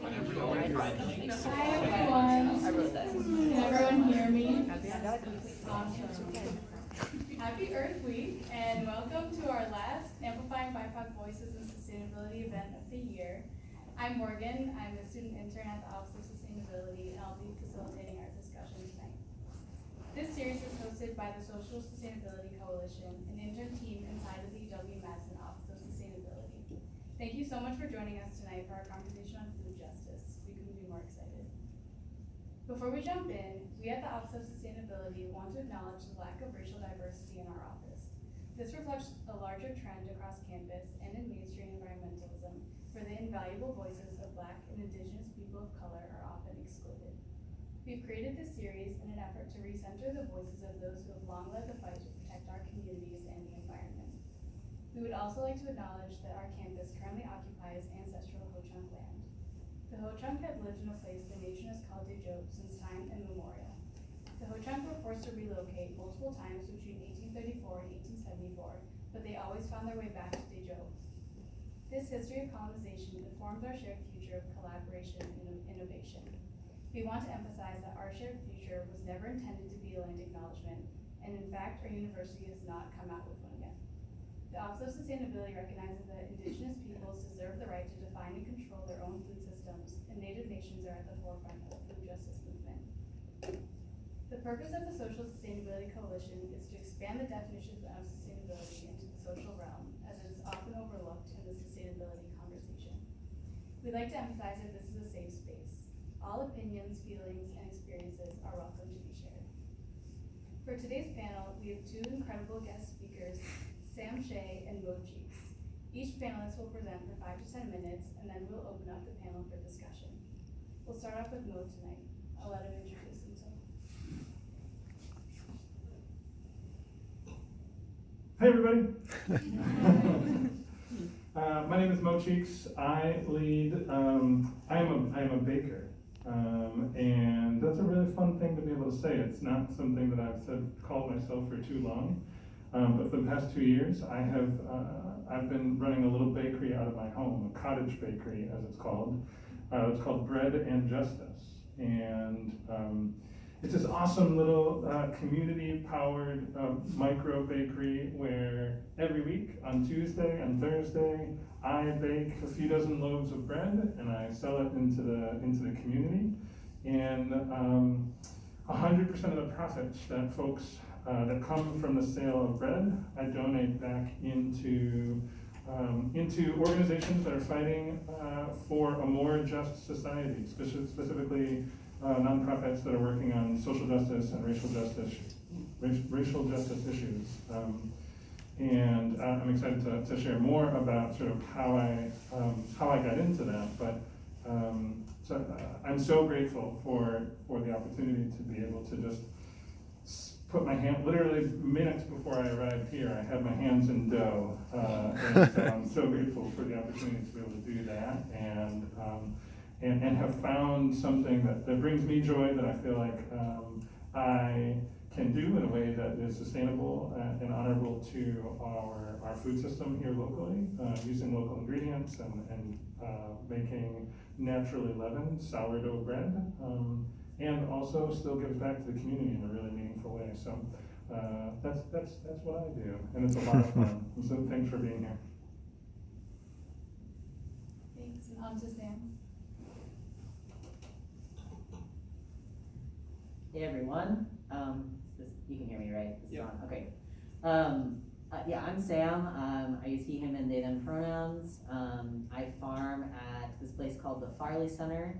I wrote that. Can everyone hear me? Awesome. Happy Earth Week and welcome to our last Amplifying BIPOC Voices and Sustainability event of the year. I'm Morgan. I'm a student intern at the Office of Sustainability and I'll be facilitating our discussion tonight. This series is hosted by the Social Sustainability Coalition, an intern team inside of the Madison Office of Sustainability. Thank you so much for joining us tonight for our conversation on food justice. We couldn't be more excited. Before we jump in, we at the Office of Sustainability want to acknowledge the lack of racial diversity in our office. This reflects a larger trend across campus and in mainstream environmentalism, where the invaluable voices of Black and Indigenous people of color are often excluded. We've created this series in an effort to recenter the voices of those who have long led the fight to protect our communities and the environment. We would also like to acknowledge that our campus currently occupies ancestral Ho-Chunk land. The Ho-Chunk have lived in a place the nation has called Dejob since time immemorial. The Ho-Chunk were forced to relocate multiple times between 1834 and 1874, but they always found their way back to Dejob. This history of colonization informs our shared future of collaboration and innovation. We want to emphasize that our shared future was never intended to be a land acknowledgement, and in fact, our university has not come out with one yet. The Office of Sustainability recognizes that Indigenous peoples deserve the right to define and control their own food systems, and Native nations are at the forefront of the food justice movement. The purpose of the Social Sustainability Coalition is to expand the definition of sustainability into the social realm, as it is often overlooked in the sustainability conversation. We'd like to emphasize that this is a safe space. All opinions, feelings, and experiences are welcome to be shared. For today's panel, we have two incredible guest speakers, Sam Hsieh and Mo Cheeks. Each panelist will present for 5 to 10 minutes, and then we'll open up the panel for discussion. We'll start off with Mo tonight. I'll let him introduce himself. Hey everybody. My name is Mo Cheeks. I lead, I am a baker. And that's a really fun thing to be able to say. It's not something that I've called myself for too long. But for the past 2 years, I've been running a little bakery out of my home, a cottage bakery as it's called. It's called Bread and Justice. And it's this awesome little community-powered micro bakery where every week on Tuesday and Thursday, I bake a few dozen loaves of bread and I sell it into the community. And 100% of the profits that folks that come from the sale of bread, I donate back into organizations that are fighting for a more just society, specifically nonprofits that are working on social justice and racial justice issues. And I'm excited to share more about sort of how I got into that. But so I'm so grateful for the opportunity to be able to just put my hand, literally minutes before I arrived here, I had my hands in dough. And so I'm so grateful for the opportunity to be able to do that and have found something that brings me joy, that I feel like I can do in a way that is sustainable and honorable to our food system here locally, using local ingredients and making naturally leavened sourdough bread. And also still gives back to the community in a really meaningful way. So that's what I do, and it's a lot of fun. So thanks for being here. Thanks, and on to Sam. Hey everyone. You can hear me, right? This is on. Okay. Yeah, I'm Sam. I use he, him, and they, them pronouns. I farm at this place called the Farley Center,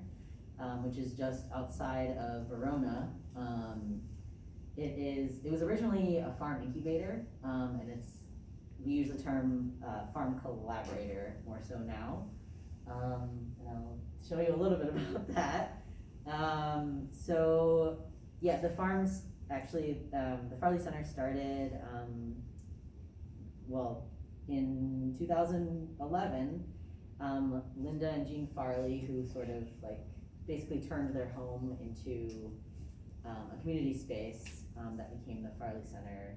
which is just outside of Verona. It was originally a farm incubator, and we use the term farm collaborator more so now. And I'll show you a little bit about that. So yeah, the farms actually, the Farley Center started, in 2011. Linda and Jean Farley, who sort of basically turned their home into a community space that became the Farley Center,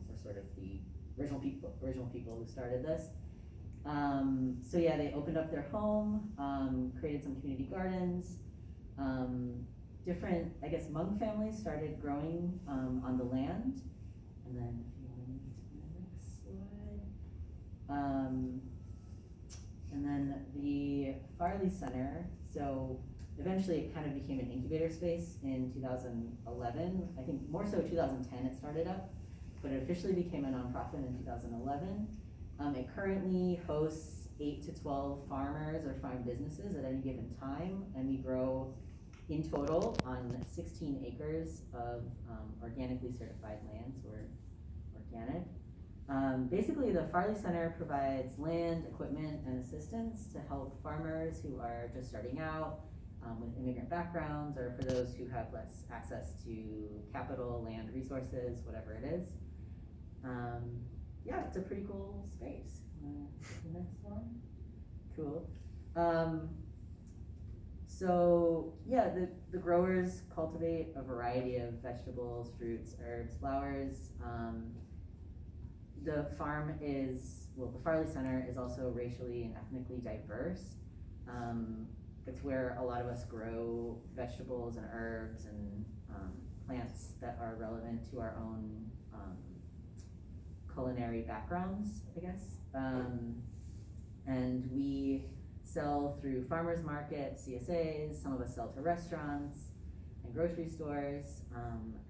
were sort of the original people who started this. So yeah, they opened up their home, created some community gardens. Different, I guess, Hmong families started growing on the land. And then if you want to move to the next slide. And then the Farley Center, so eventually it kind of became an incubator space in 2011. I think more so 2010 it started up, but it officially became a nonprofit in 2011. It currently hosts 8 to 12 farmers or farm businesses at any given time, and we grow in total on 16 acres of organically certified land, so we're organic. Basically, the Farley Center provides land, equipment, and assistance to help farmers who are just starting out with immigrant backgrounds, or for those who have less access to capital, land, resources, whatever it is. Yeah, it's a pretty cool space. The next one. Cool. So yeah, the growers cultivate a variety of vegetables, fruits, herbs, flowers. The farm is, well, the Farley Center is also racially and ethnically diverse. It's where a lot of us grow vegetables and herbs and plants that are relevant to our own culinary backgrounds, I guess. And we sell through farmers markets, CSAs, some of us sell to restaurants and grocery stores,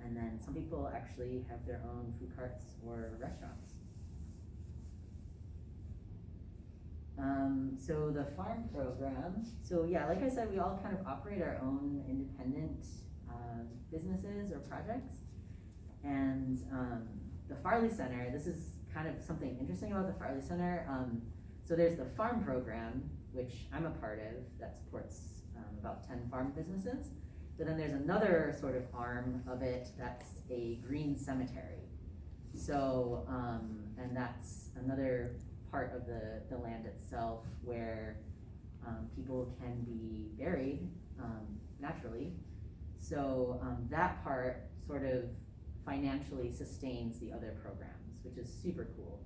and then some people actually have their own food carts or restaurants. So the farm program, so yeah, like I said, we all kind of operate our own independent businesses or projects. And the Farley Center, this is kind of something interesting about the Farley Center. So there's the farm program, which I'm a part of, that supports about 10 farm businesses. But then there's another sort of arm of it that's a green cemetery. So, and that's another part of the land itself where people can be buried naturally. So that part sort of financially sustains the other programs, which is super cool.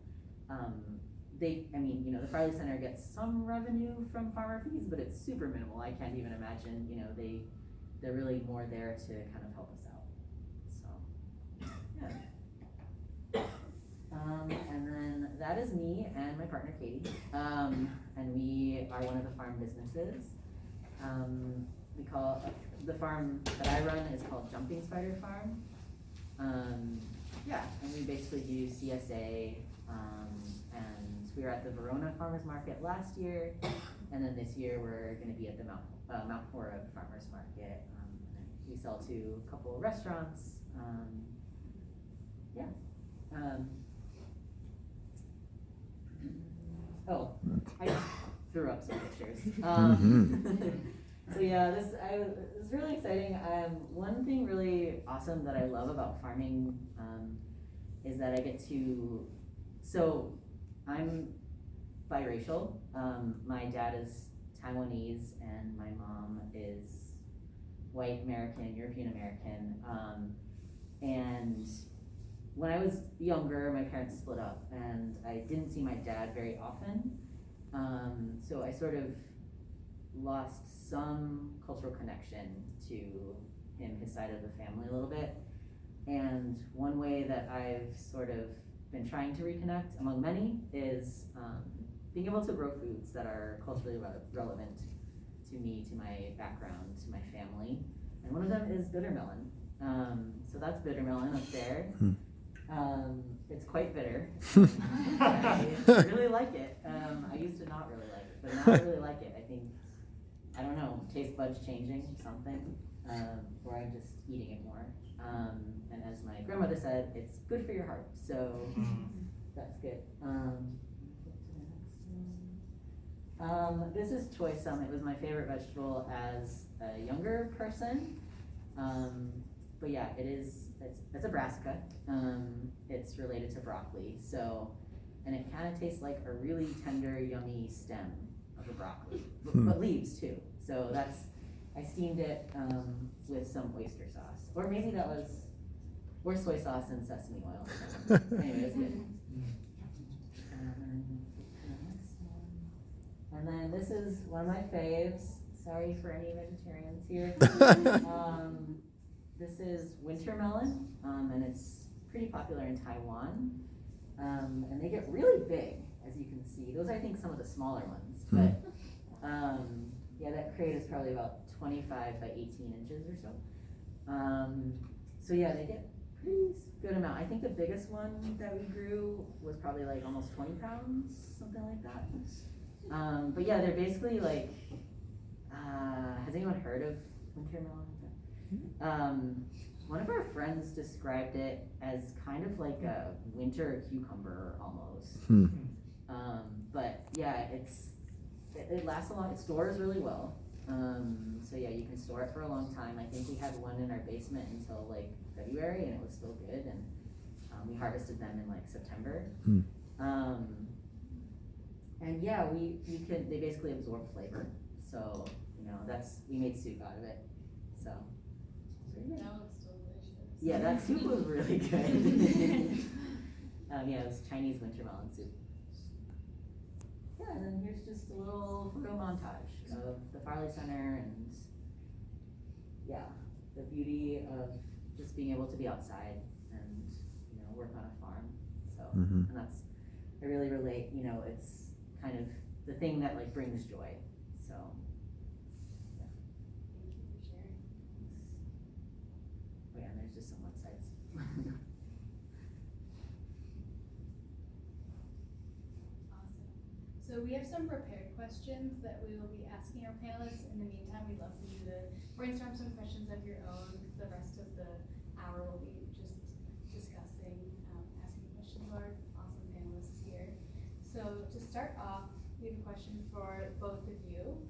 The Farley Center gets some revenue from farmer fees, but it's super minimal. I can't even imagine, they're really more there to kind of help us out. So, yeah. And then that is me and my partner, Katie. And we are one of the farm businesses. We call the farm that I run is called Jumping Spider Farm. And we basically do CSA, and we were at the Verona Farmers Market last year, and then this year we're going to be at the Mount Horeb Farmers Market. And we sell to a couple of restaurants. I just threw up some pictures. So yeah, this was really exciting. One thing really awesome that I love about farming is that I get to, so I'm biracial. My dad is Taiwanese and my mom is white American, European American. And when I was younger, my parents split up and I didn't see my dad very often. So I sort of lost some cultural connection to him, his side of the family a little bit. And one way that I've sort of been trying to reconnect, among many, is being able to grow foods that are culturally relevant to me, to my background, to my family. And one of them is bitter melon. So that's bitter melon up there. It's quite bitter. I really like it. I used to not really like it, but now I really like it. I think, I don't know, taste buds changing, something, or I'm just eating it more. And as my grandmother said, it's good for your heart, so that's good. This is Choy Sum. It was my favorite vegetable as a younger person. But yeah, it's a brassica. It's related to broccoli, so, and it kind of tastes like a really tender, yummy stem of a broccoli, but leaves too. So I steamed it with some oyster sauce, or maybe that was, or soy sauce and sesame oil. Anyway, it's good. And then this is one of my faves. Sorry for any vegetarians here. This is winter melon, and it's pretty popular in Taiwan. And they get really big, as you can see. Those are, I think, some of the smaller ones. But yeah, that crate is probably about 25 by 18 inches or so. So yeah, they get pretty good amount. I think the biggest one that we grew was probably like almost 20 pounds, something like that. But yeah, they're basically like, has anyone heard of winter melon? One of our friends described it as kind of like a winter cucumber almost. But yeah, it lasts a lot. It stores really well. So yeah, you can store it for a long time. I think we had one in our basement until like February, and it was still good. And we harvested them in like September. And yeah, they basically absorb flavor. So we made soup out of it. So. That looks delicious. Yeah, that soup was really good. Yeah, it was Chinese winter melon soup. Yeah, and then here's just a little photo montage of the Farley Center and yeah, the beauty of just being able to be outside and work on a farm. So and I really relate. It's kind of the thing that like brings joy. So. Oh yeah, and there's just some websites. Awesome. So we have some prepared questions that we will be asking our panelists. In the meantime, we'd love for you to brainstorm some questions of your own. The rest of the hour will be just discussing, asking questions of our awesome panelists here. So to start off, we have a question for both of you.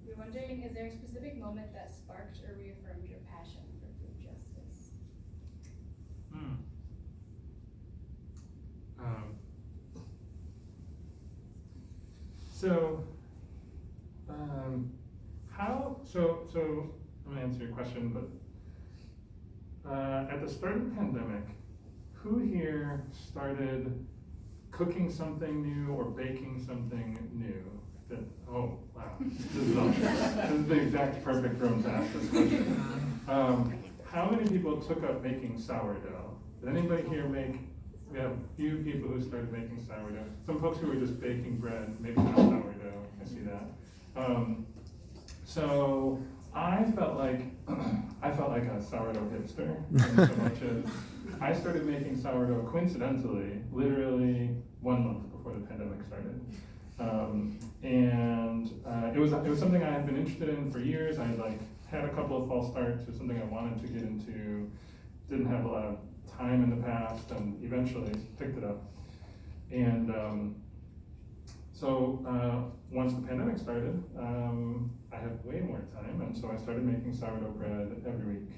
We're wondering, is there a specific moment that sparked or reaffirmed your passion for food justice? So I'm gonna answer your question, but at the start of the pandemic, who here started cooking something new or baking something new? Oh wow, this is the exact perfect room to ask this question. How many people took up making sourdough? Did anybody here we have a few people who started making sourdough. Some folks who were just baking bread, maybe not sourdough, I see that. So I felt like a sourdough hipster, in so much as I started making sourdough coincidentally, literally 1 month before the pandemic started. It was something I had been interested in for years. I had a couple of false starts. It was something I wanted to get into, didn't have a lot of time in the past, and eventually picked it up. And once the pandemic started, I had way more time, and so I started making sourdough bread every week.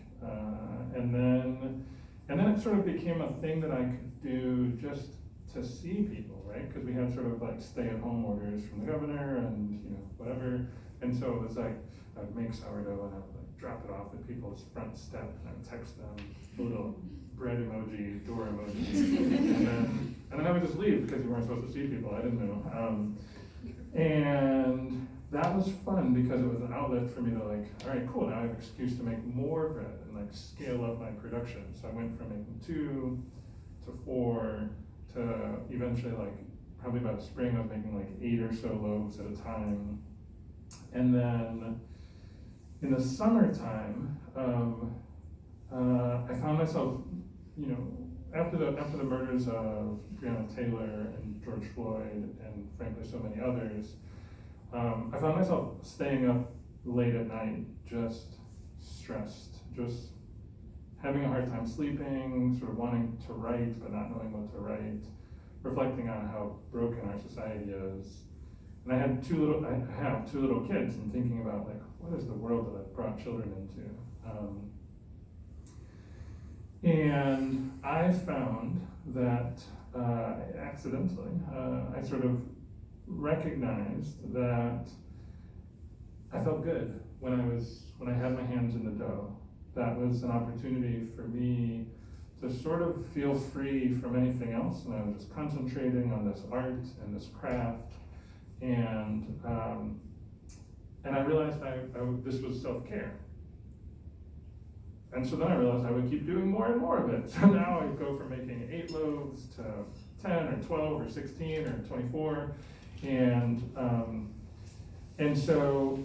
And then it sort of became a thing that I could do just to see people, right? Because we had sort of like stay-at-home orders from the governor and whatever. And so it was like I'd make sourdough and I would like drop it off at people's front step and I'd text them a little bread emoji, door emoji, and then I would just leave because you weren't supposed to see people. I didn't know. And that was fun because it was an outlet for me to all right, cool, now I have an excuse to make more bread and scale up my production. So I went from making 2 to 4 to eventually probably by the spring I was making 8 or so loaves at a time. And then in the summertime, I found myself, after the murders of Breonna Taylor and George Floyd and frankly so many others, I found myself staying up late at night, just stressed, just having a hard time sleeping, sort of wanting to write but not knowing what to write, reflecting on how broken our society is. And I have 2 little kids, and thinking about what is the world that I've brought children into. And I found that accidentally, I sort of recognized that I felt good when I had my hands in the dough. That was an opportunity for me to sort of feel free from anything else, and I was just concentrating on this art and this craft, and and I realized this was self-care. And so then I realized I would keep doing more and more of it. So now I go from making 8 loaves to 10 or 12 or 16 or 24. And so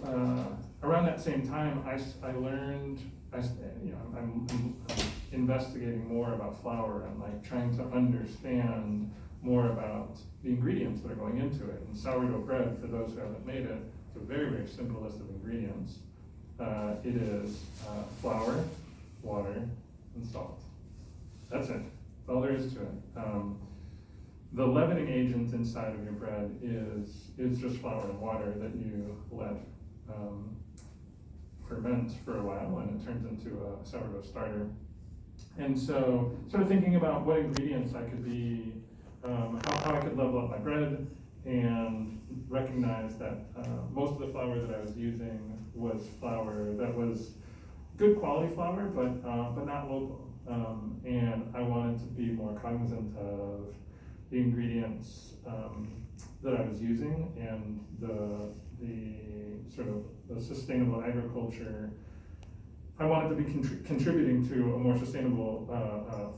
around that same time, I learned, I'm investigating more about flour and like trying to understand more about the ingredients that are going into it. And sourdough bread, for those who haven't made it, it's a very, very simple list of ingredients. It is flour, water, and salt. That's it. That's all there is to it. The leavening agent inside of your bread is just flour and water that you let ferment for a while, and it turns into a sourdough starter. And so, sort of thinking about what ingredients I could be, how I could level up my bread, and recognize that most of the flour that I was using was flour that was good quality flour, but not local. And I wanted to be more cognizant of the ingredients that I was using, and the sort of the sustainable agriculture. I wanted to be contributing to a more sustainable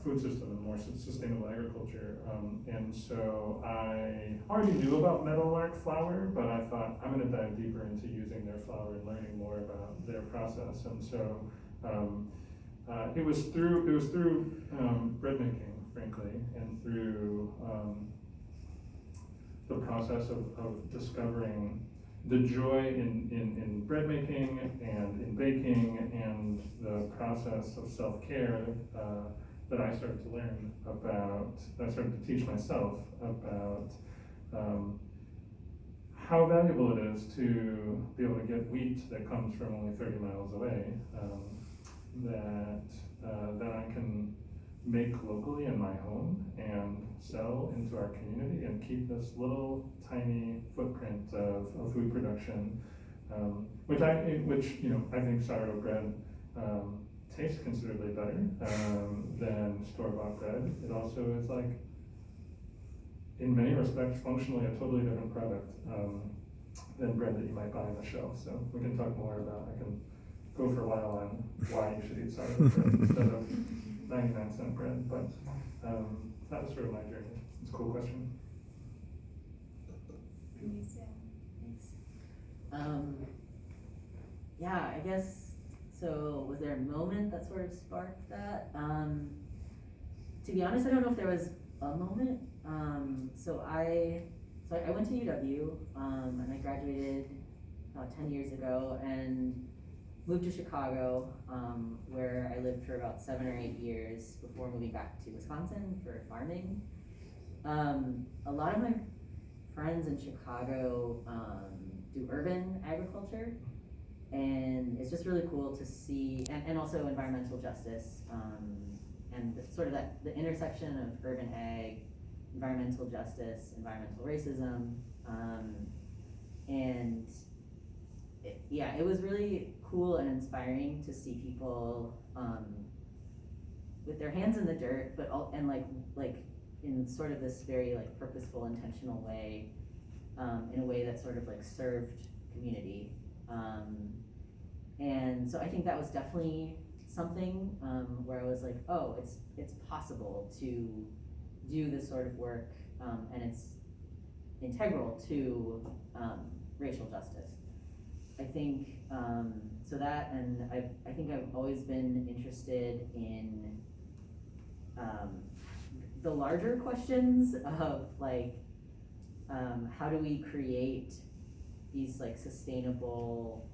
food system and more sustainable agriculture. And so I already knew about meadowlark flour, but I thought I'm going to dive deeper into using their flour and learning more about their process. And so it was through bread making, frankly, and through the process of discovering the joy in bread making and in baking and the process of self-care that I started to learn about, I started to teach myself about how valuable it is to be able to get wheat that comes from only 30 miles away, that I can make locally in my home and sell into our community and keep this little tiny footprint of food production, which I think sourdough bread tastes considerably better than store-bought bread. It also is, like, in many respects, functionally a totally different product than bread that you might buy on the shelf. So we can talk more about, I can go for a while on why you should eat sourdough bread instead of 99-cent bread, but that was sort of my journey. It's a cool question. Thanks. Yeah, I guess, so was there a moment that sort of sparked that? To be honest, I don't know if there was a moment. So I went to UW, and I graduated about 10 years ago, and moved to Chicago, where I lived for about 7 or 8 years before moving back to Wisconsin for farming. A lot of my friends in Chicago do urban agriculture, and it's just really cool to see, and also environmental justice, and sort of the intersection of urban ag, environmental justice, environmental racism, and it was really cool and inspiring to see people with their hands in the dirt, but like in sort of this very like purposeful, intentional way, in a way that sort of like served community. And so I think that was definitely something where I was like, oh, it's possible to do this sort of work, and it's integral to racial justice. I think so that, and I think I've always been interested in the larger questions of like how do we create these like sustainable,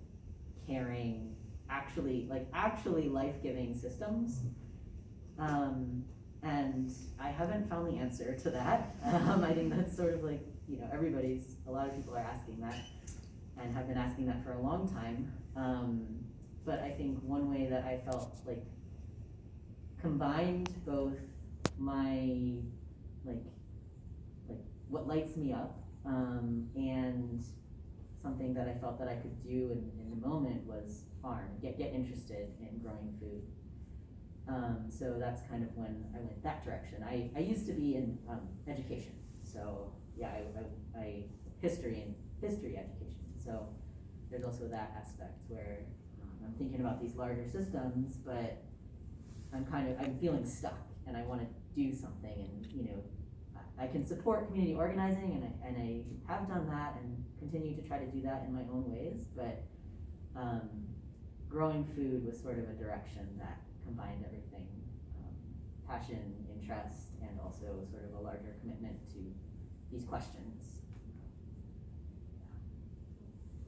caring, actually life-giving systems, and I haven't found the answer to that. I think that's sort of like, a lot of people are asking that and have been asking that for a long time. But I think one way that I felt like combined both my like what lights me up, and something that I felt that I could do in the moment was farm, get interested in growing food. So that's kind of when I went that direction. I used to be in education, so yeah, I history education. So there's also that aspect where I'm thinking about these larger systems, but I'm feeling stuck and I want to do something, and I can support community organizing, and I have done that and continue to try to do that in my own ways, but growing food was sort of a direction that combined everything, passion, interest, and also sort of a larger commitment to these questions.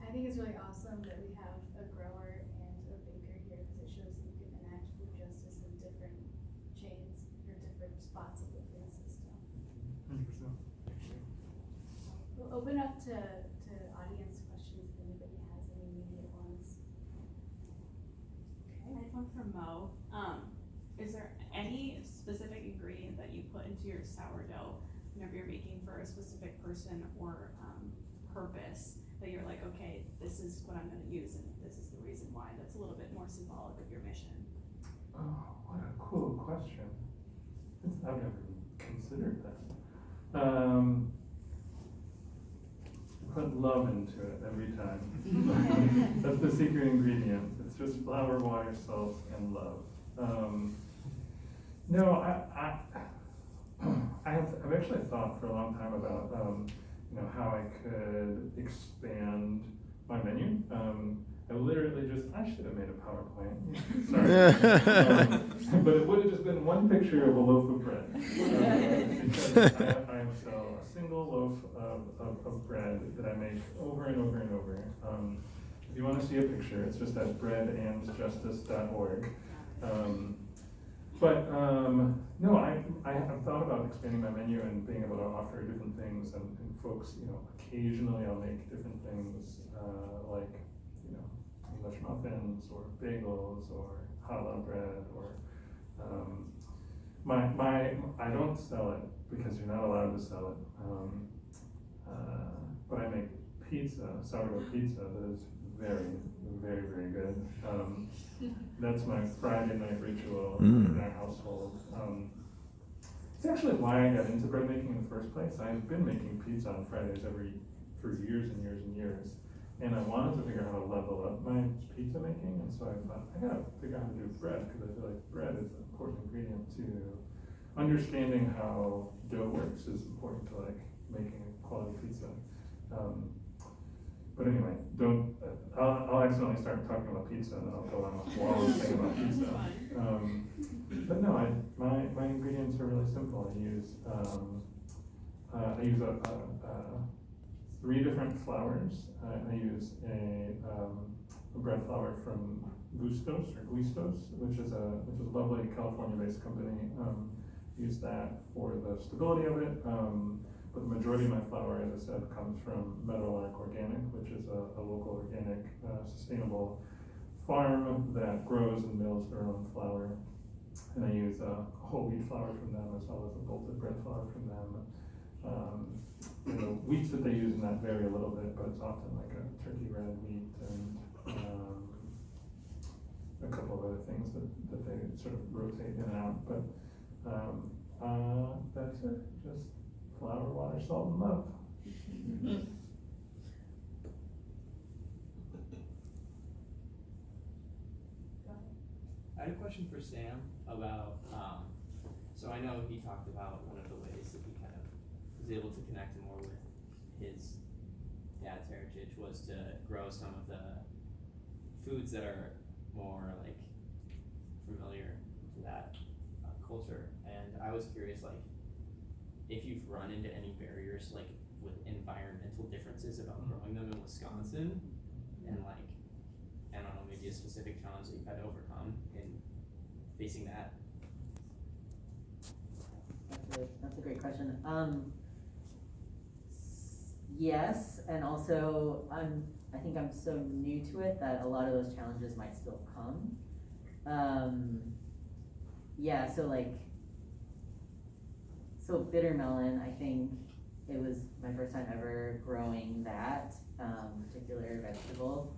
I think it's really awesome that we have a grower and a baker here, because it shows that you can enact food justice in different chains or different spots of the food system. 100%. We'll open up to audience questions if anybody has any immediate ones. I had one from Mo. Is there any specific ingredient that you put into your sourdough whenever you're making for a specific person or purpose that you're like, okay, this is what I'm going to use and this is the reason why? That's a little bit more symbolic of your mission. Oh, what a cool question. I've never even considered that. Put love into it every time. That's the secret ingredient. It's just flour, water, salt, and love. No, I've actually thought for a long time about how I could expand my menu. I should have made a PowerPoint. Sorry. But it would have just been one picture of a loaf of bread. Because I sell a single loaf of bread that I make over and over and over. If you want to see a picture, it's just at breadandjustice.org. No, I have thought about expanding my menu and being able to offer different things, and folks, occasionally I'll make different things, like, English muffins or bagels or challah bread or, I don't sell it because you're not allowed to sell it, but I make pizza, sourdough pizza, that is very, very, very good. That's my Friday night ritual in our household. It's actually why I got into bread making in the first place. I've been making pizza on Fridays for years and years and years. And I wanted to figure out how to level up my pizza making, and so I thought, I gotta figure out how to do bread, because I feel like bread is an important ingredient to understanding how dough works is important to making a quality pizza. But anyway, I'll accidentally start talking about pizza, and then I'll go on a long thing about pizza. But no, my ingredients are really simple. I use 3 different flours. I use a bread flour from Gustos, which is a lovely California-based company. Use that for the stability of it. But the majority of my flour, as I said, comes from Melon Organic, which is a local organic, sustainable farm that grows and mills their own flour. And I use whole wheat flour from them, as well as a bolted bread flour from them. Wheats that they use in that vary a little bit, but it's often like a turkey red wheat and a couple of other things that they sort of rotate in and out. But that's it. Just flour, water, salt, and love. I had a question for Sam about, so I know he talked about one of the ways that he kind of was able to connect more with his dad's heritage was to grow some of the foods that are more familiar to that culture. And I was curious, if you've run into any barriers with environmental differences about growing them in Wisconsin, and I don't know, maybe a specific challenge that you've had to overcome in facing that. That's a great question. Yes, and also I think I'm so new to it that a lot of those challenges might still come. So bitter melon, I think it was my first time ever growing that particular vegetable.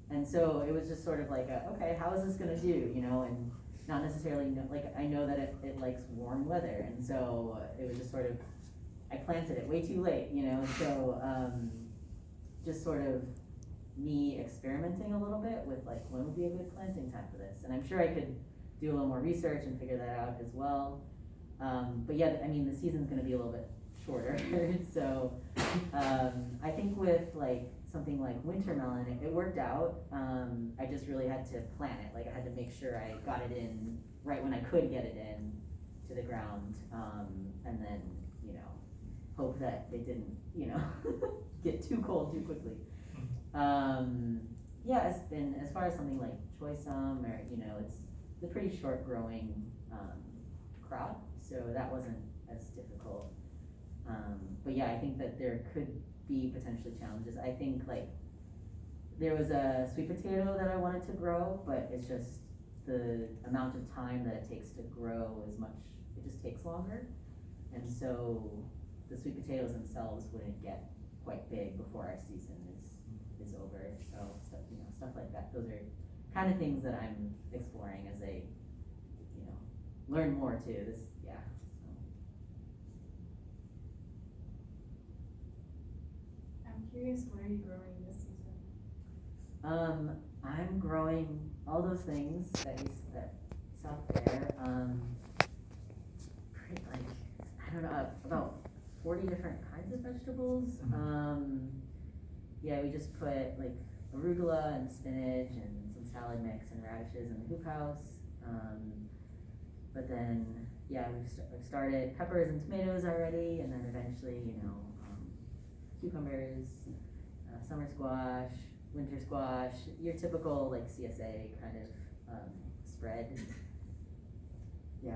And so it was just sort of okay, how is this gonna do, and not necessarily know, I know that it likes warm weather, and so it was just sort of, I planted it way too late, so just sort of me experimenting a little bit with like when would be a good planting time for this, and I'm sure I could do a little more research and figure that out as well. But yeah, I mean the season's going to be a little bit shorter, so I think with like something like winter melon, it worked out. I just really had to plan it. Like I had to make sure I got it in right when I could get it in to the ground, and then hope that it didn't get too cold too quickly. Yeah, and as far as something like Choy Sum, or it's a pretty short growing crop, so that wasn't as difficult. But yeah, I think that there could be potentially challenges. I think like there was a sweet potato that I wanted to grow, but it's just the amount of time that it takes to grow it just takes longer, and so the sweet potatoes themselves wouldn't get quite big before our season is over. So stuff like that. Those are kind of things that I'm exploring as I learn more too. So. I'm curious, what are you growing this season? I'm growing all those things that saw there. I don't know, about 40 different kinds of vegetables. Yeah, we just put like arugula and spinach and some salad mix and radishes in the hoop house. But then, yeah, we've started peppers and tomatoes already, and then eventually, cucumbers, summer squash, winter squash, your typical like CSA kind of spread. Yeah.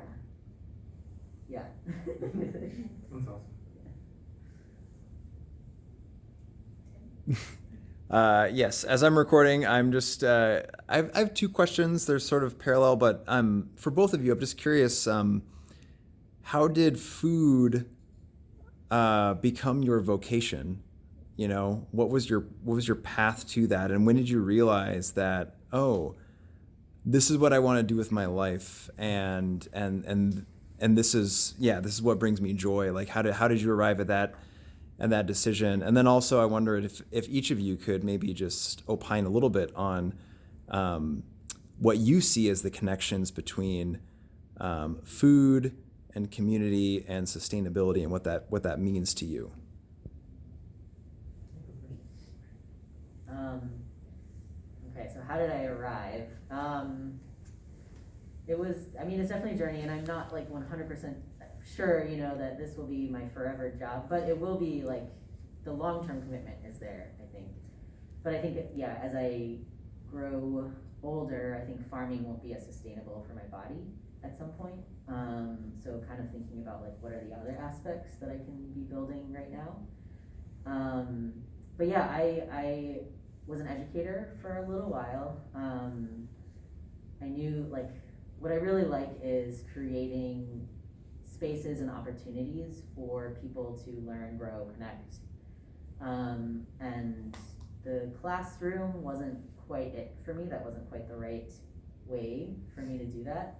That's awesome. Yes, as I'm recording, I'm just, I have two questions. They're sort of parallel, but for both of you, I'm just curious, how did food become your vocation? What was your path to that? And when did you realize that, oh, this is what I want to do with my life, and this is what brings me joy? Like, how did you arrive at that decision? And then also I wondered if each of you could maybe just opine a little bit on what you see as the connections between food and community and sustainability, and what that means to you. Okay, so how did I arrive? It's definitely a journey, and I'm not like 100% sure, that this will be my forever job, but it will be like the long-term commitment is there, I think. But I think, as I grow older, I think farming won't be as sustainable for my body at some point. So kind of thinking about like, what are the other aspects that I can be building right now? But yeah, I was an educator for a little while. I knew like, what I really like is creating spaces and opportunities for people to learn, grow, connect. And the classroom wasn't quite it for me. That wasn't quite the right way for me to do that.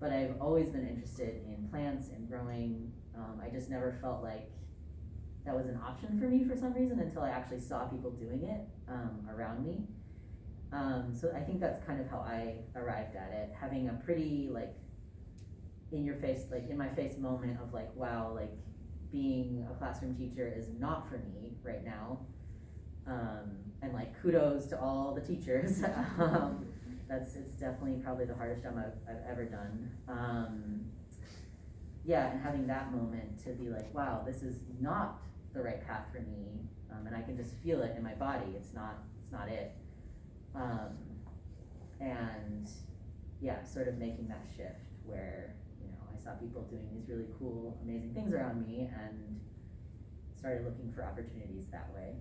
But I've always been interested in plants and growing. I just never felt like that was an option for me for some reason until I actually saw people doing it around me. So I think that's kind of how I arrived at it, having a pretty like in my face moment of like, wow, like being a classroom teacher is not for me right now. And like kudos to all the teachers. It's definitely probably the hardest job I've ever done. And having that moment to be like, wow, this is not the right path for me, and I can just feel it in my body. It's not it. And sort of making that shift where I saw people doing these really cool, amazing things around me, and started looking for opportunities that way.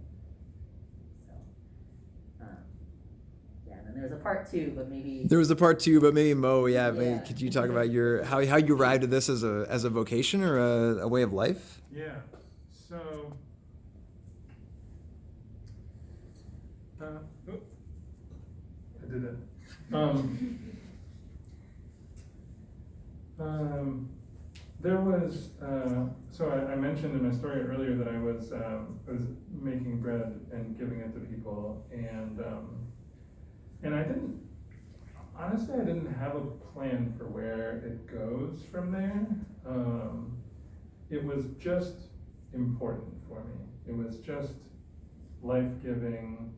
So, and then there was a part two, but maybe Mo, maybe could you talk about how you arrived at this as a vocation or a way of life? Yeah. So, I did it. There was, so I mentioned in my story earlier that I was making bread and giving it to people, and I didn't, honestly, I didn't have a plan for where it goes from there. It was just important for me. It was just life-giving,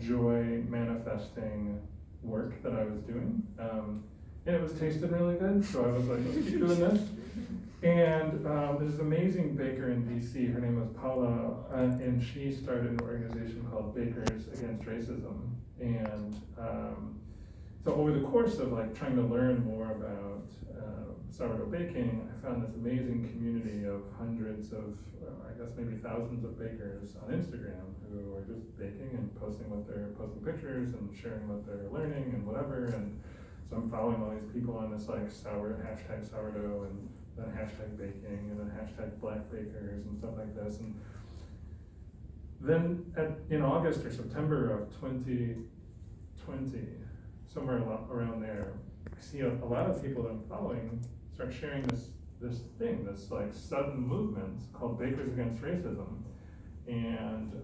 joy manifesting work that I was doing. And it was tasting really good, so I was like, let's keep doing this. And there's this amazing baker in DC, her name was Paula, and she started an organization called Bakers Against Racism. And so over the course of like trying to learn more about sourdough baking, I found this amazing community of hundreds of, I guess maybe thousands of bakers on Instagram who are just baking and posting pictures and sharing what they're learning and whatever. And so I'm following all these people on this like hashtag sourdough and then hashtag baking and then hashtag black bakers and stuff like this. And then in August or September of 2020, somewhere around there, I see a lot of people that I'm following start sharing this like sudden movement called Bakers Against Racism. And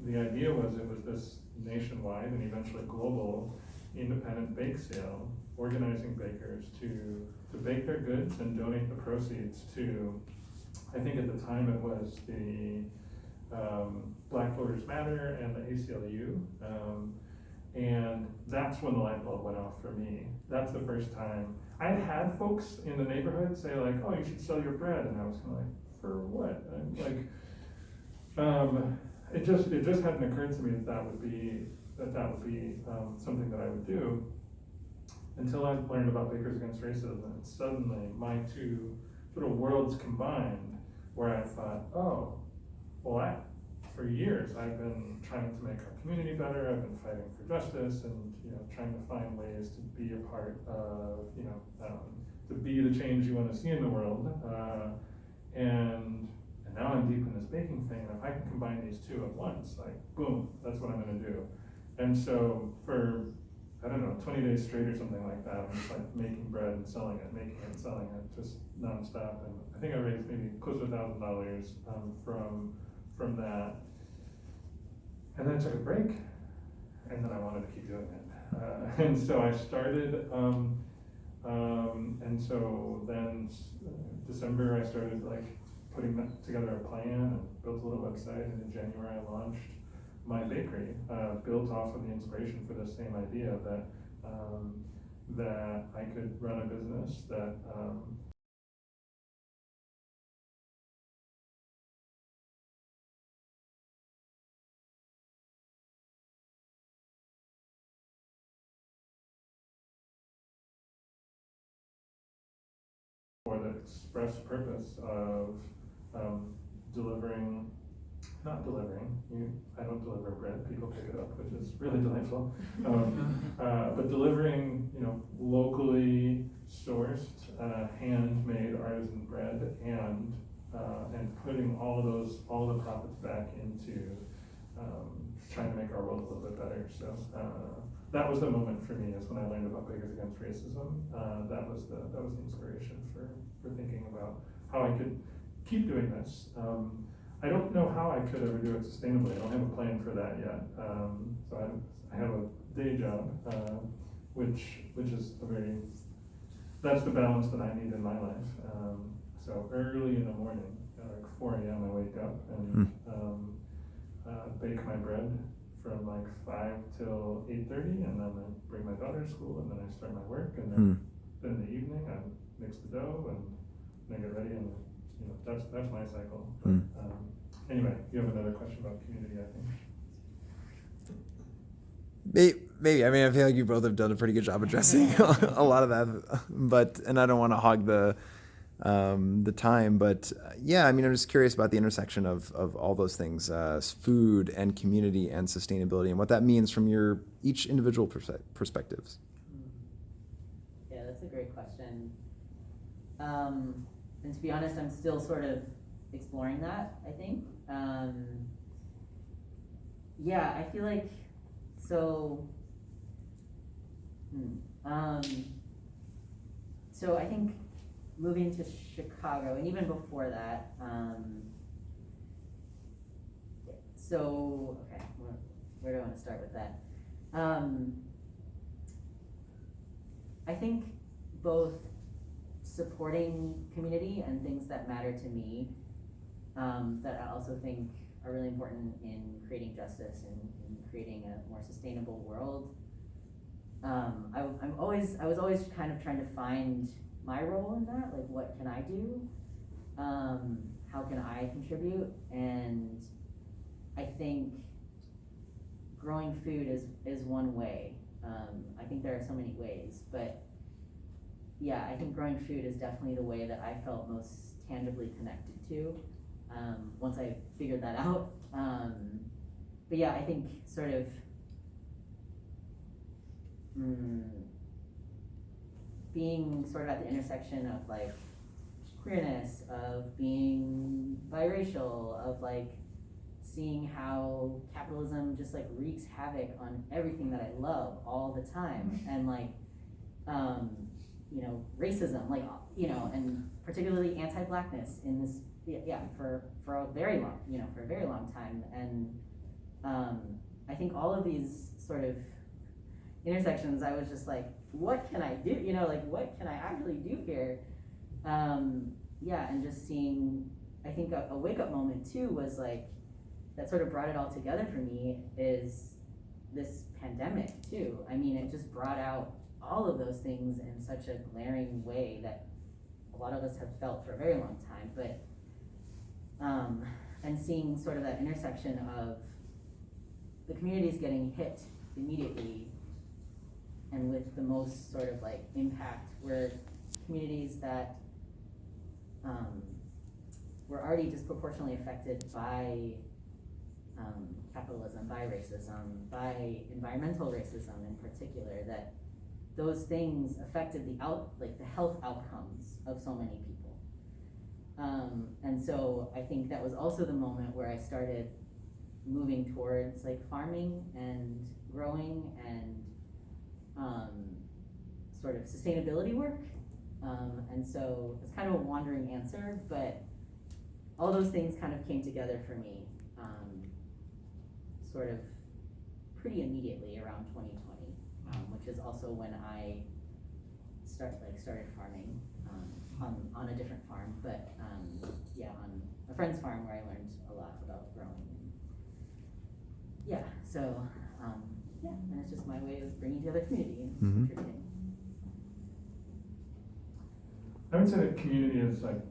the idea was it was this nationwide and eventually global independent bake sale, organizing bakers to bake their goods and donate the proceeds to, I think at the time it was the Black Voters Matter and the ACLU. And that's when the light bulb went off for me. That's the first time. I had folks in the neighborhood say like, oh, you should sell your bread. And I was kind of like, for what? I'm like, it just hadn't occurred to me that would be something that I would do until I learned about Bakers Against Racism. And suddenly my two sort of worlds combined, where I thought, oh, well, for years I've been trying to make our community better. I've been fighting for justice and trying to find ways to be a part of, to be the change you want to see in the world. And now I'm deep in this baking thing, and if I can combine these two at once, like boom, that's what I'm gonna do. And so for, I don't know, 20 days straight or something like that, I'm just like making bread and selling it, making it and selling it, just nonstop. And I think I raised maybe close to $1,000 from that. And then I took a break, and then I wanted to keep doing it. And so I started, and so then December I started like putting together a plan and built a little website, and in January I launched my bakery, built off of the inspiration for the same idea that I could run a business that for the express purpose of I don't deliver bread, people pick it up, which is really delightful. But delivering, locally sourced, handmade artisan bread and putting all the profits back into trying to make our world a little bit better. So that was the moment for me, is when I learned about Bakers Against Racism. That was the inspiration for thinking about how I could keep doing this. I don't know how I could ever do it sustainably. I don't have a plan for that yet. So I have a day job, which is that's the balance that I need in my life. So early in the morning, like 4 a.m. I wake up and bake my bread from like 5 till 8:30, and then I bring my daughter to school, and then I start my work, and then in the evening I mix the dough and I get ready, and that's my cycle. Anyway, you have another question about community, I think. Maybe. I mean, I feel like you both have done a pretty good job addressing a lot of that, and I don't want to hog the time, but yeah, I mean, I'm just curious about the intersection of all those things, food and community and sustainability, and what that means from your each individual perspectives. Yeah, that's a great question. And to be honest, I'm still sort of exploring that, I think. Yeah, I feel like, so I think moving to Chicago, and even before that, so, okay, where do I want to start with that? I think both supporting community and things that matter to me, that I also think are really important in creating justice and in creating a more sustainable world. I was always kind of trying to find my role in that, like what can I do? How can I contribute? And I think growing food is one way. I think there are so many ways, but yeah, I think growing food is definitely the way that I felt most tangibly connected to, once I figured that out. But yeah, I think sort of, being sort of at the intersection of like queerness, of being biracial, of like seeing how capitalism just like wreaks havoc on everything that I love all the time, and like, you know, racism, like, you know, and particularly anti-blackness in this, for a very long time, and I think all of these sort of intersections, I was just like, what can I do? You know, like, what can I actually do here? And just seeing, I think a wake-up moment too was like, that sort of brought it all together for me is this pandemic too. I mean, it just brought out all of those things in such a glaring way that a lot of us have felt for a very long time, but, and seeing sort of that intersection of the communities getting hit immediately and with the most sort of like impact were communities that were already disproportionately affected by capitalism, by racism, by environmental racism in particular, that those things affected the health outcomes of so many people. And so I think that was also the moment where I started moving towards like farming and growing and sort of sustainability work. And so it's kind of a wandering answer, but all those things kind of came together for me, sort of pretty immediately around 2020, which is also when I started farming on a different farm, but on a friend's farm where I learned a lot about growing. And it's just my way of bringing together community and contributing. I would say that community is like,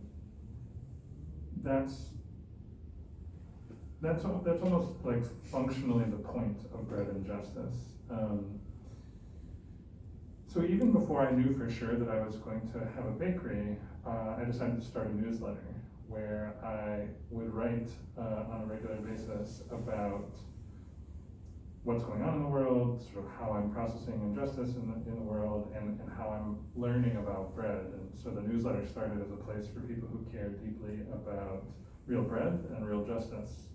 that's almost like functionally the point of bread and justice. So even before I knew for sure that I was going to have a bakery, I decided to start a newsletter where I would write on a regular basis about what's going on in the world, sort of how I'm processing injustice in the world, and how I'm learning about bread. And so the newsletter started as a place for people who care deeply about real bread and real justice.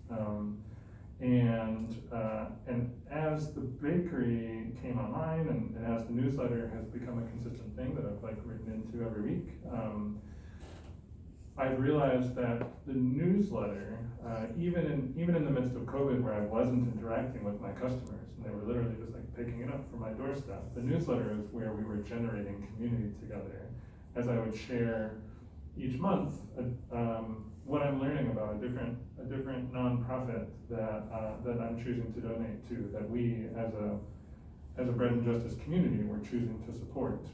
And as the bakery came online and as the newsletter has become a consistent thing that I've like written into every week, I've realized that the newsletter, even in the midst of COVID where I wasn't interacting with my customers and they were literally just like picking it up from my doorstep, the newsletter is where we were generating community together. As I would share each month what I'm learning about a different nonprofit that I'm choosing to donate to, that we as a bread and justice community were choosing to support.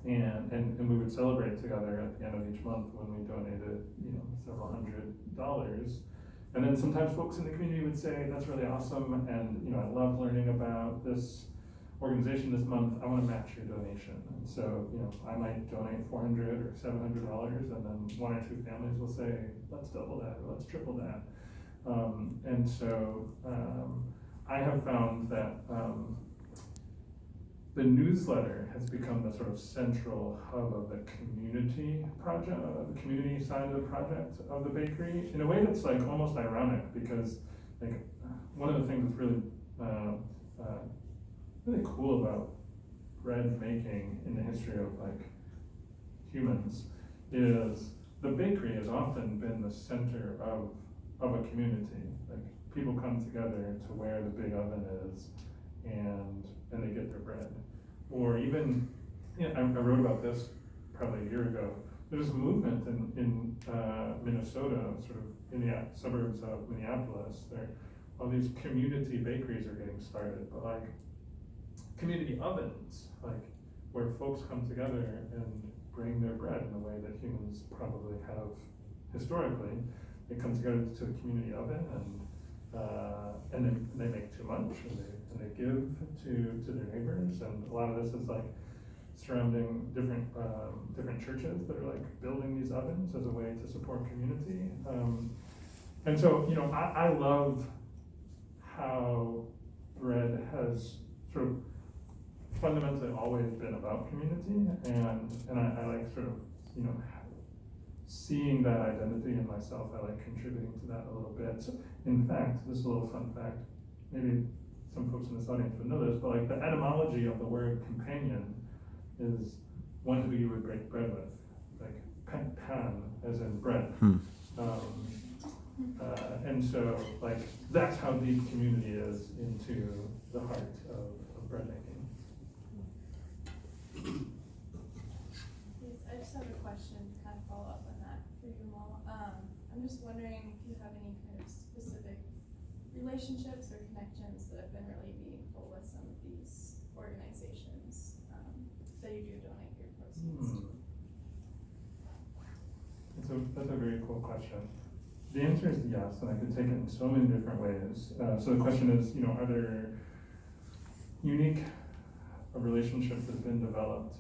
And we would celebrate together at the end of each month when we donated, several $100s. And then sometimes folks in the community would say, that's really awesome, and I love learning about this organization this month, I want to match your donation. And so, I might donate $400 or $700, and then one or two families will say, let's double that, or let's triple that. And so I have found that the newsletter has become the sort of central hub of the community project, the community side of the project of the bakery, in a way that's like almost ironic, because like one of the things that's really really cool about bread making in the history of like humans, is the bakery has often been the center of a community. Like, people come together to where the big oven is, and they get their bread. Or even, I wrote about this probably a year ago. There's a movement in Minnesota, sort of in the suburbs of Minneapolis. All these community bakeries are getting started, but like community ovens, like where folks come together and bring their bread in the way that humans probably have historically. They come together to the community oven, and then they make too much, and they give to their neighbors. And a lot of this is like surrounding different churches that are like building these ovens as a way to support community. And so, I love how bread has sort of fundamentally always been about community, and I like sort of, seeing that identity in myself. I like contributing to that a little bit. So, in fact, this is a little fun fact, maybe some folks in this audience would know this, but like the etymology of the word companion is one who you would break bread with, like pan, as in bread. And so, like, that's how deep community is into the heart of bread making. Yes, I just have a question to kind of follow up on that for you all. I'm just wondering if you have any kind of specific relationships or connections that have been really meaningful with some of these organizations that you do donate your proceeds to. That's a very cool question. The answer is yes, and I could take it in so many different ways. So the question is, are there unique relationships that have been developed?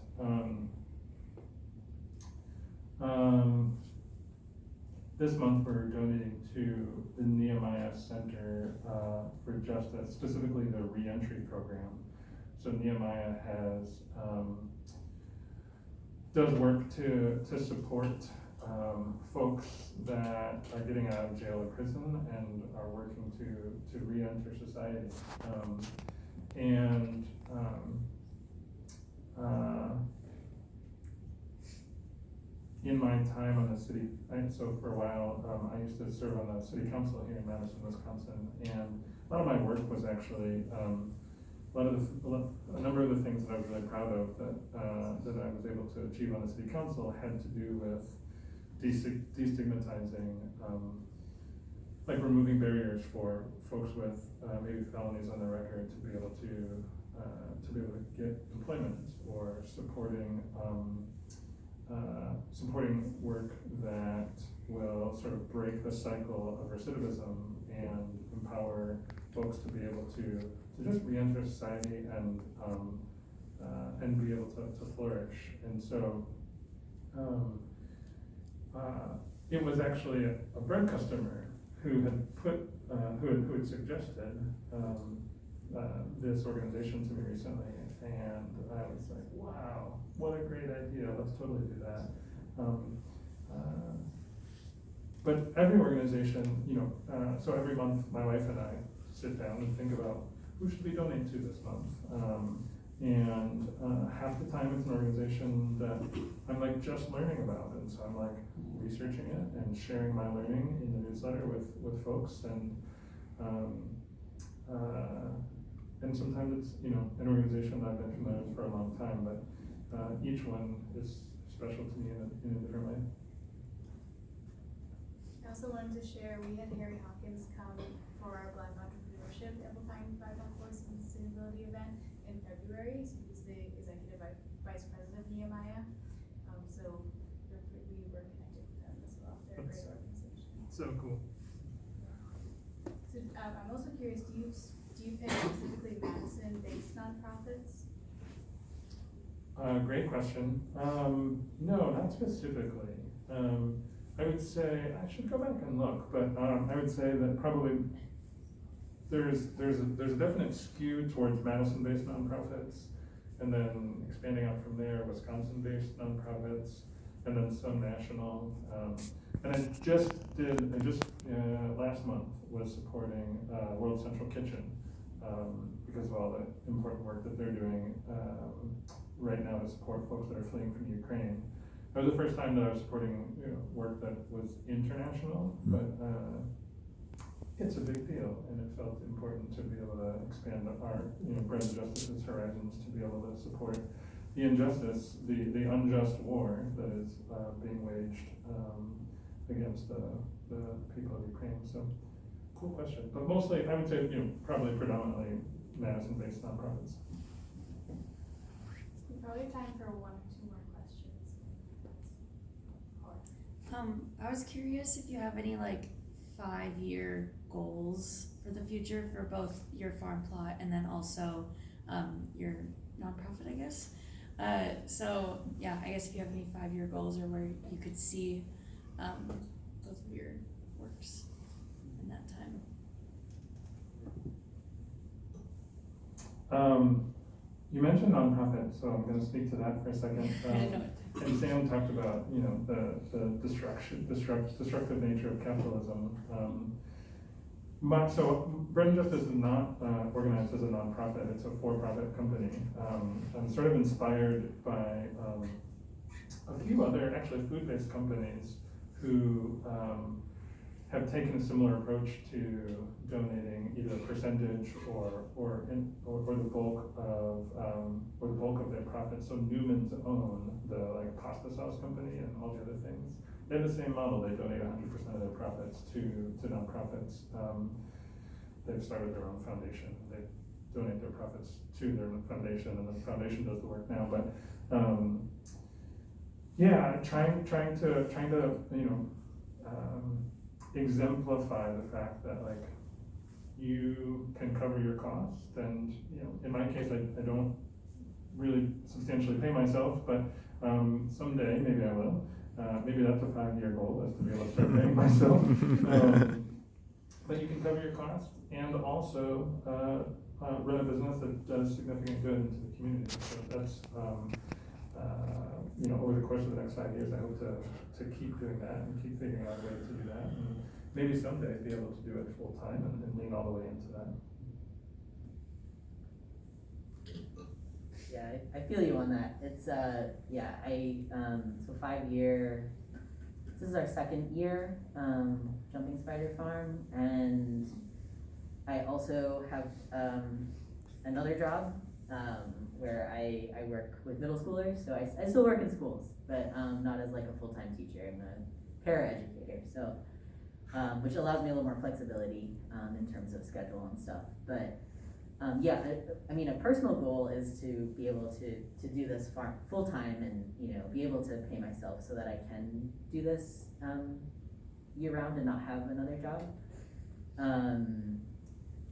This month we're donating to the Nehemiah Center for Justice, specifically the reentry program. So Nehemiah does work to support folks that are getting out of jail or prison and are working to re-enter society. In my time on the city, so for a while, I used to serve on the city council here in Madison, Wisconsin, and a lot of my work was actually a number of the things that I was really proud of that I was able to achieve on the city council had to do with destigmatizing, like removing barriers for folks with maybe felonies on their record to be able to get employment, or supporting work that will sort of break the cycle of recidivism and empower folks to be able to just re-enter society and be able to flourish. And so it was actually a bread customer who had suggested this organization to me recently, and I was like, wow, what a great idea, let's totally do that. But every organization, so every month my wife and I sit down and think about who should we donate to this month. And half the time it's an organization that I'm like just learning about, and so I'm like researching it and sharing my learning in the newsletter with folks, and sometimes it's an organization that I've been familiar with for a long time, but each one is special to me in a different way. I also wanted to share, we had Harry Hawkins come for our Black Entrepreneurship Amplifying BIPOC Voices and Sustainability event in February. So he's the Executive Vice President of Nehemiah. So we were connected with them as well. They're a great organization. So cool. So I'm also curious, do you pick specifically Madison-based nonprofits? Great question. No, not specifically. I would say, I should go back and look, but I would say that probably there's a definite skew towards Madison-based nonprofits, and then expanding out from there, Wisconsin-based nonprofits, and then some national. And I just last month was supporting World Central Kitchen because of all the important work that they're doing right now to support folks that are fleeing from Ukraine. that was the first time that I was supporting, work that was international, but, it's a big deal, and it felt important to be able to expand our, Bread and Justice's horizons, to be able to support the injustice, the unjust war that is being waged against the people of Ukraine. So, cool question. But mostly, I would say, probably predominantly Madison-based nonprofits. We probably have time for one or two more questions. I was curious if you have any 5-year goals for the future for both your farm plot and then also your nonprofit, I guess. So yeah, I guess if you have any 5-year goals or where you could see both of your works in that time. You mentioned nonprofit, so I'm going to speak to that for a second. And Sam talked about, the destructive nature of capitalism. So Bread and Justice is not organized as a nonprofit; it's a for-profit company. I'm sort of inspired by a few other, actually, food-based companies who have taken a similar approach to donating either a percentage or the bulk of their profits. So Newman's own the pasta sauce company and all the other things. They have the same model. They donate 100% of their profits to nonprofits. They've started their own foundation. They donate their profits to their foundation, and the foundation does the work now. But trying to exemplify the fact that you can cover your cost, and in my case I don't really substantially pay myself, but someday maybe I will. Maybe that's a 5-year goal, is to be able to start paying myself. But you can cover your costs and also run a business that does significant good into the community. So that's over the course of the next 5 years, I hope to keep doing that and keep figuring out ways to do that, and maybe someday be able to do it full time and lean all the way into that. Yeah, I feel you on that. It's so 5-year. This is our 2nd year Jumping Spider Farm, and I also have another job where I work with middle schoolers. So I still work in schools, but not as a full-time teacher. I'm a para-educator, so which allows me a little more flexibility in terms of schedule and stuff. But a personal goal is to be able to do this farm full-time and be able to pay myself so that I can do this year-round and not have another job.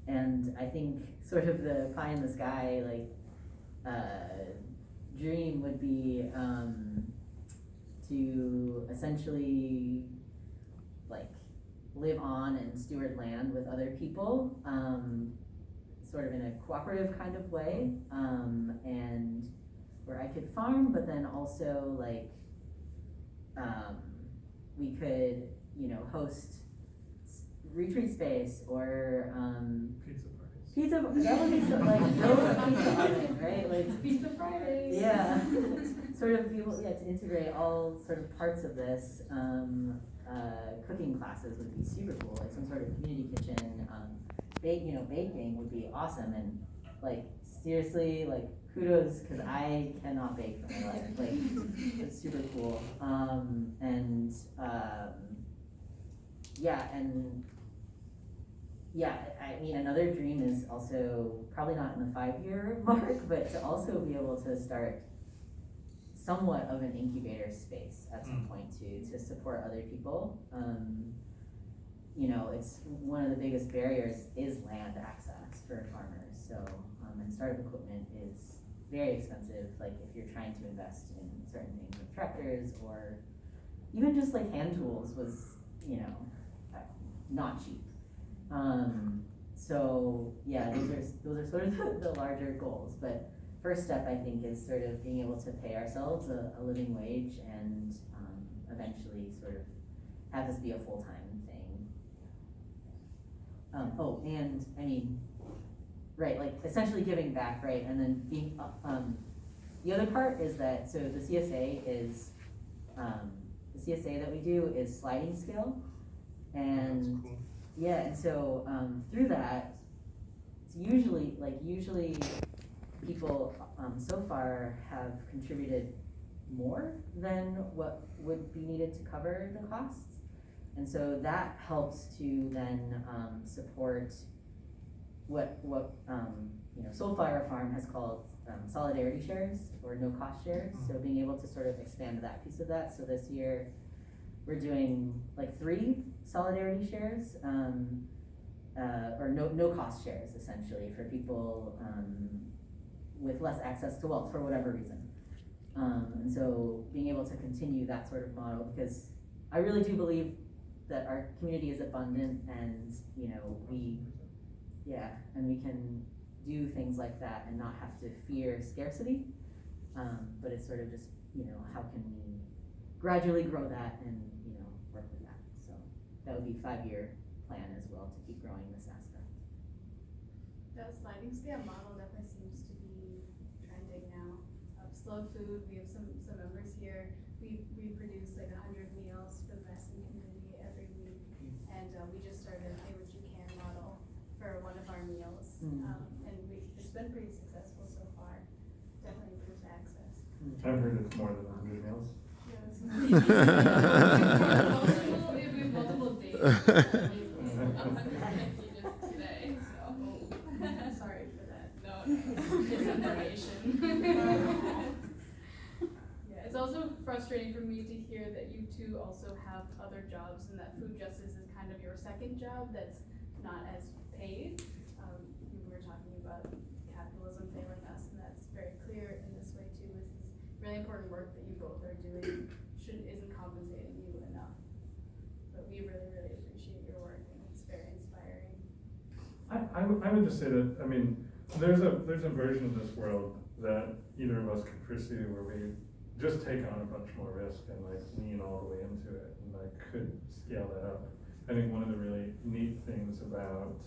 And I think sort of the pie in the sky dream would be to essentially live on and steward land with other people, sort of in a cooperative kind of way, and where I could farm, but then also we could host retreat space or Pizza parties. that would be so those pizza oven, right? Pizza Fridays. Yeah, sort of be able to integrate all sort of parts of this. Cooking classes would be super cool, some sort of community kitchen. Baking would be awesome, and seriously, kudos, because I cannot bake for my life. It's super cool. Another dream is also probably not in the 5-year mark, but to also be able to start somewhat of an incubator space at some point to support other people. It's one of the biggest barriers is land access for farmers. So, and startup equipment is very expensive. If you're trying to invest in certain things like tractors or even just hand tools was, not cheap. Those are sort of the larger goals. But first step, I think, is sort of being able to pay ourselves a living wage and eventually sort of have this be a full-time thing. Essentially giving back, right? And then being, the other part is that, so the CSA is the CSA that we do is sliding scale. And That's cool. yeah, and so through that, it's usually people so far have contributed more than what would be needed to cover the costs. And so that helps to then support what Soulfire Farm has called solidarity shares or no cost shares. So being able to sort of expand that piece of that. So this year we're doing like 3 solidarity shares, or no cost shares essentially for people with less access to wealth for whatever reason. And so being able to continue that sort of model, because I really do believe that our community is abundant, and we can do things like that and not have to fear scarcity. But it's sort of just, how can we gradually grow that and, work with that. So that would be 5-year plan as well to keep growing this aspect. That sliding scale model definitely seems to be trending now. Slow food, we have some members here. We produce like 100 meals for the Madison community every week, and we just started a pay what you can model for one of our meals, and it's been pretty successful so far. Definitely improves access. I've heard it's more than 100 meals. We have multiple days. Just today, so sorry for that. No, misinformation. Yeah, it's also frustrating for me to hear that you two also have other jobs, and that food justice is kind of your second job that's not as paid. We were talking about capitalism failing us, and that's very clear in this way too. Is this really important work that you both are doing isn't compensating you enough. But we really, really appreciate your work, and it's very inspiring. I would just say that, there's a version of this world that either of us could pursue where we just take on a bunch more risk and lean all the way into it and could scale that up. I think one of the really neat things about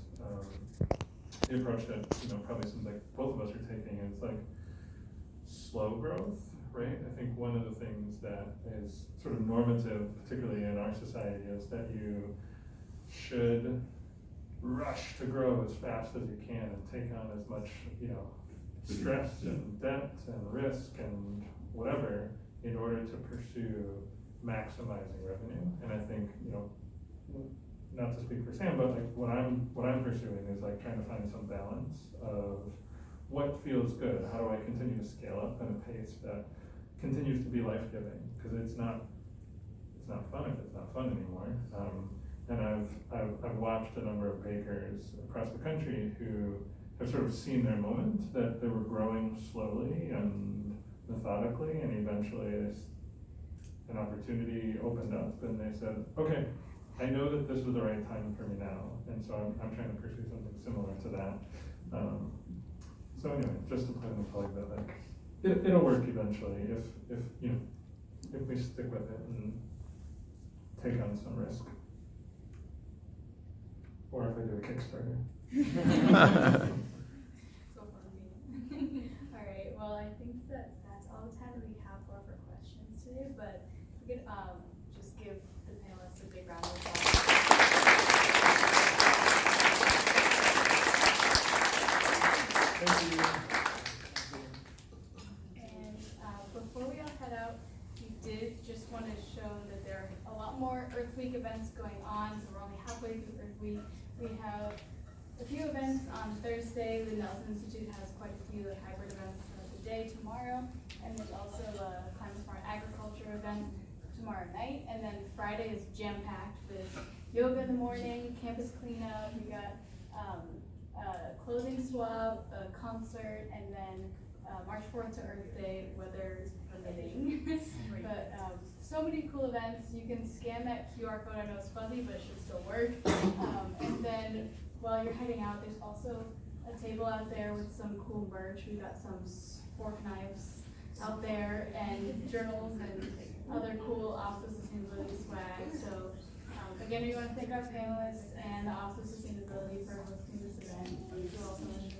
the approach that probably seems like both of us are taking is slow growth, right? I think one of the things that is sort of normative, particularly in our society, is that you should rush to grow as fast as you can and take on as much, stress and debt and risk and whatever in order to pursue maximizing revenue. And I think, not to speak for Sam, but what I'm pursuing is trying to find some balance of what feels good. How do I continue to scale up at a pace that continues to be life-giving? Because it's not fun if it's not fun anymore. And I've watched a number of bakers across the country who have sort of seen their moment, that they were growing slowly and methodically, and eventually an opportunity opened up, and they said, okay, I know that this was the right time for me now, and so I'm trying to pursue something similar to that. So anyway, just to put in the plug that it'll work eventually if we stick with it and take on some risk. Or if I do a Kickstarter. So fun me. Alright, well I think that's all the time that we have for questions today, but we could just give the panelists a big round of applause. Thank you. And before we all head out, we did just want to show that there are a lot more Earth Week events going on, so we're only halfway through Earth Week. We have a few events on Thursday. The Nelson Institute has quite a few hybrid events throughout the day tomorrow, and there's also a Climate Smart Agriculture event tomorrow night, and then Friday is jam-packed with yoga in the morning, campus cleanup, we got a clothing swap, a concert, and then March 4th to Earth Day, weather permitting. But so many cool events. You can scan that QR code. I know it's fuzzy, but it should still work. And then while you're heading out, there's also a table out there with some cool merch. We got some fork knives out there, and journals and other cool Office of Sustainability swag. So again, we want to thank our panelists and the Office of Sustainability for hosting this event. Thank you all so much.